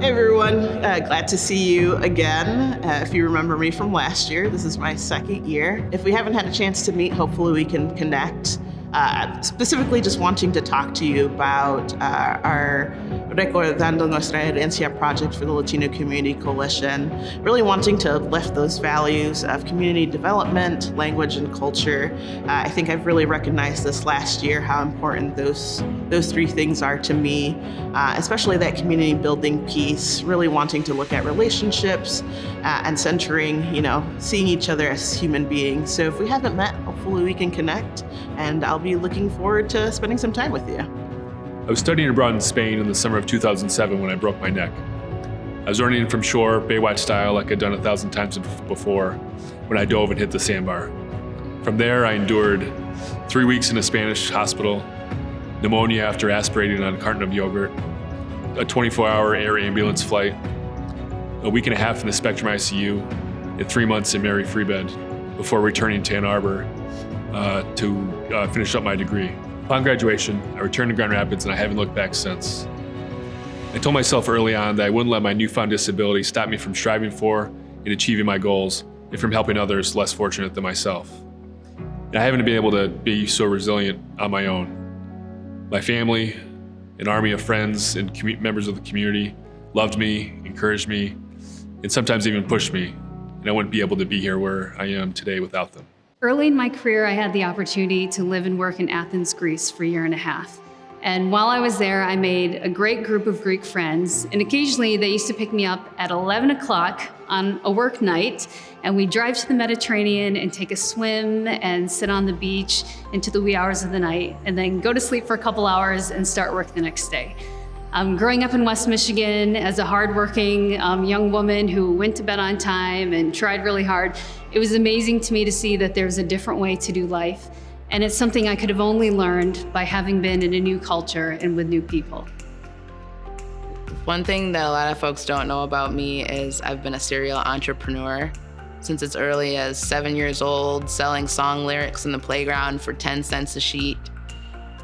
Hey everyone, glad to see you again. If you remember me from last year, this is my second year. If we haven't had a chance to meet, hopefully we can connect. Specifically just wanting to talk to you about our Recordando Nuestra Herencia project for the Latino Community Coalition, really wanting to lift those values of community development, language, and culture. I think I've really recognized this last year, how important those three things are to me, especially that community building piece, really wanting to look at relationships and centering, seeing each other as human beings. So if we haven't met, hopefully we can connect, and I'll be looking forward to spending some time with you. I was studying abroad in Spain in the summer of 2007 when I broke my neck. I was running from shore, Baywatch style, like I'd done 1,000 times before, when I dove and hit the sandbar. From there, I endured 3 weeks in a Spanish hospital, pneumonia after aspirating on a carton of yogurt, a 24-hour air ambulance flight, a week and a half in the Spectrum ICU, and 3 months in Mary Free Bed before returning to Ann Arbor to finish up my degree. Upon graduation, I returned to Grand Rapids and I haven't looked back since. I told myself early on that I wouldn't let my newfound disability stop me from striving for and achieving my goals and from helping others less fortunate than myself. And I haven't been able to be so resilient on my own. My family, an army of friends and members of the community loved me, encouraged me, and sometimes even pushed me. And I wouldn't be able to be here where I am today without them. Early in my career, I had the opportunity to live and work in Athens, Greece for a year and a half. And while I was there, I made a great group of Greek friends. And occasionally they used to pick me up at 11 o'clock on a work night, and we'd drive to the Mediterranean and take a swim and sit on the beach into the wee hours of the night, and then go to sleep for a couple hours and start work the next day. Growing up in West Michigan as a hardworking young woman who went to bed on time and tried really hard, it was amazing to me to see that there's a different way to do life. And it's something I could have only learned by having been in a new culture and with new people. One thing that a lot of folks don't know about me is I've been a serial entrepreneur since as early as 7 years old, selling song lyrics in the playground for 10 cents a sheet.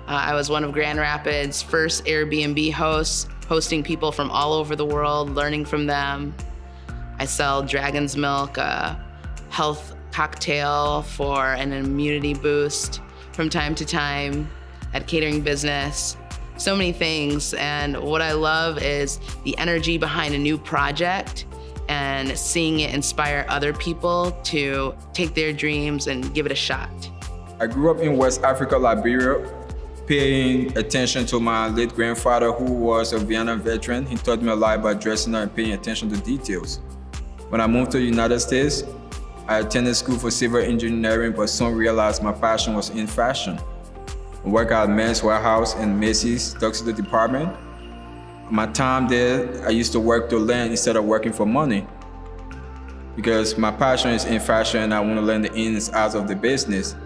I was one of Grand Rapids' first Airbnb hosts, hosting people from all over the world, learning from them. I sell Dragon's Milk, a health cocktail for an immunity boost from time to time, at catering business, so many things. And what I love is the energy behind a new project and seeing it inspire other people to take their dreams and give it a shot. I grew up in West Africa, Liberia, paying attention to my late grandfather, who was a Vietnam veteran. He taught me a lot about dressing up and paying attention to details. When I moved to the United States, I attended school for civil engineering, but soon realized my passion was in fashion. I worked at Men's Warehouse and Macy's tuxedo department. My time there, I used to work to learn instead of working for money. Because my passion is in fashion and I want to learn the ins and outs of the business.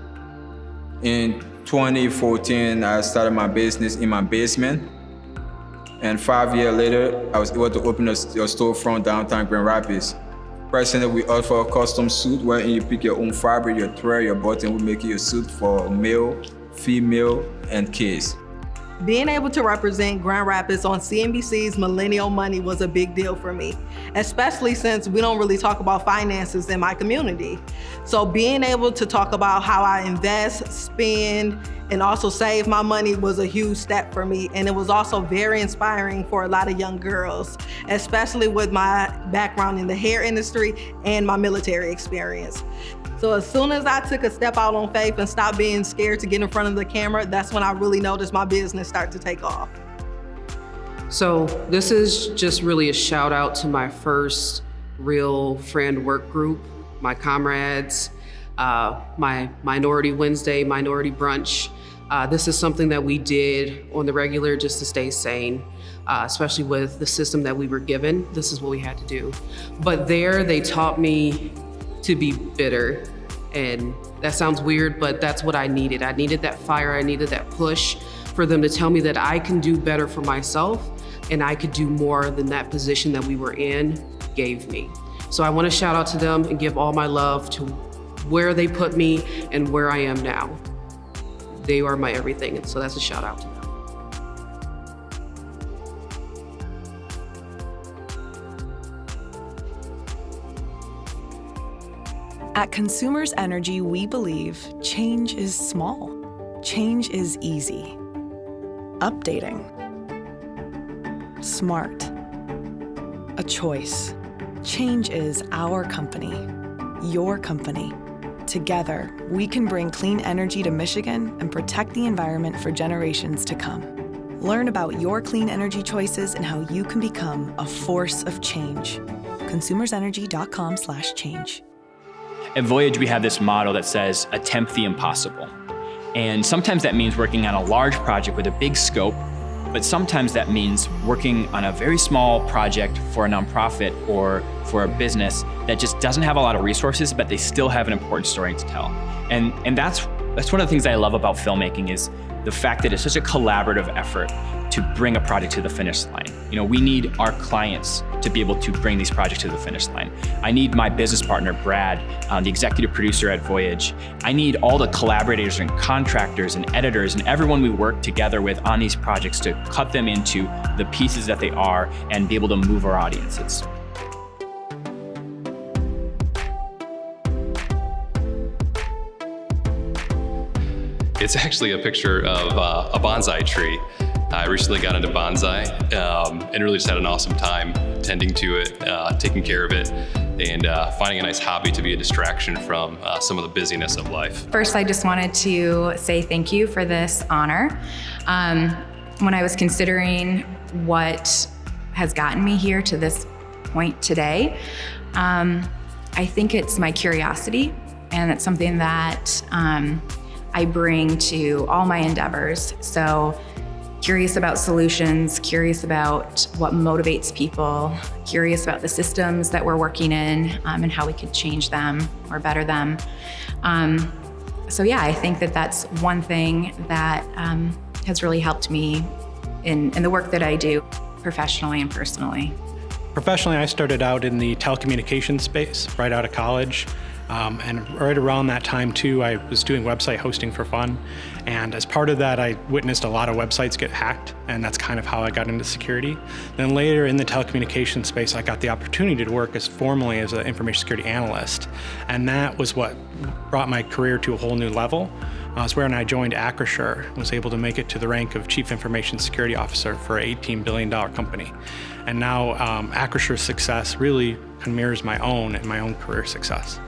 In 2014, I started my business in my basement. And 5 years later, I was able to open a storefront downtown Grand Rapids. Personally, we offer a custom suit where you pick your own fabric, your thread, your button. We make you a suit for male, female, and kids. Being able to represent Grand Rapids on CNBC's Millennial Money was a big deal for me, especially since we don't really talk about finances in my community. So being able to talk about how I invest, spend, and also save my money was a huge step for me. And it was also very inspiring for a lot of young girls, especially with my background in the hair industry and my military experience. So as soon as I took a step out on faith and stopped being scared to get in front of the camera, that's when I really noticed my business start to take off. So this is just really a shout out to my first real friend work group, my comrades, my Minority Wednesday, Minority Brunch. This is something that we did on the regular just to stay sane, especially with the system that we were given. This is what we had to do. But there they taught me to be bitter. And that sounds weird, but that's what I needed. I needed that fire, I needed that push for them to tell me that I can do better for myself and I could do more than that position that we were in gave me. So I want to shout out to them and give all my love to where they put me and where I am now. They are my everything, and so that's a shout out to them. At Consumers Energy, we believe change is small. Change is easy. Updating. Smart. A choice. Change is our company, your company. Together, we can bring clean energy to Michigan and protect the environment for generations to come. Learn about your clean energy choices and how you can become a force of change. consumersenergy.com/change. At Voyage, we have this motto that says, attempt the impossible. And sometimes that means working on a large project with a big scope, but sometimes that means working on a very small project for a nonprofit or for a business that just doesn't have a lot of resources, but they still have an important story to tell. And that's one of the things I love about filmmaking is the fact that it's such a collaborative effort to bring a project to the finish line. You know, we need our clients to be able to bring these projects to the finish line. I need my business partner, Brad, the executive producer at Voyage. I need all the collaborators and contractors and editors and everyone we work together with on these projects to cut them into the pieces that they are and be able to move our audiences. It's actually a picture of a bonsai tree. I recently got into bonsai and really just had an awesome time tending to it, taking care of it, and finding a nice hobby to be a distraction from some of the busyness of life. First, I just wanted to say thank you for this honor. When I was considering what has gotten me here to this point today, I think it's my curiosity, and it's something that I bring to all my endeavors. So curious about solutions, curious about what motivates people, curious about the systems that we're working in and how we could change them or better them. So yeah, I think that that's one thing that has really helped me in the work that I do professionally and personally. Professionally, I started out in the telecommunications space right out of college. And right around that time too, I was doing website hosting for fun. And as part of that, I witnessed a lot of websites get hacked, and that's kind of how I got into security. Then later in the telecommunications space, I got the opportunity to work formally as an information security analyst. And that was what brought my career to a whole new level. It's when I joined Acrisure, was able to make it to the rank of Chief Information Security Officer for an $18 billion company. And now Acrissure's success really mirrors my own and my own career success.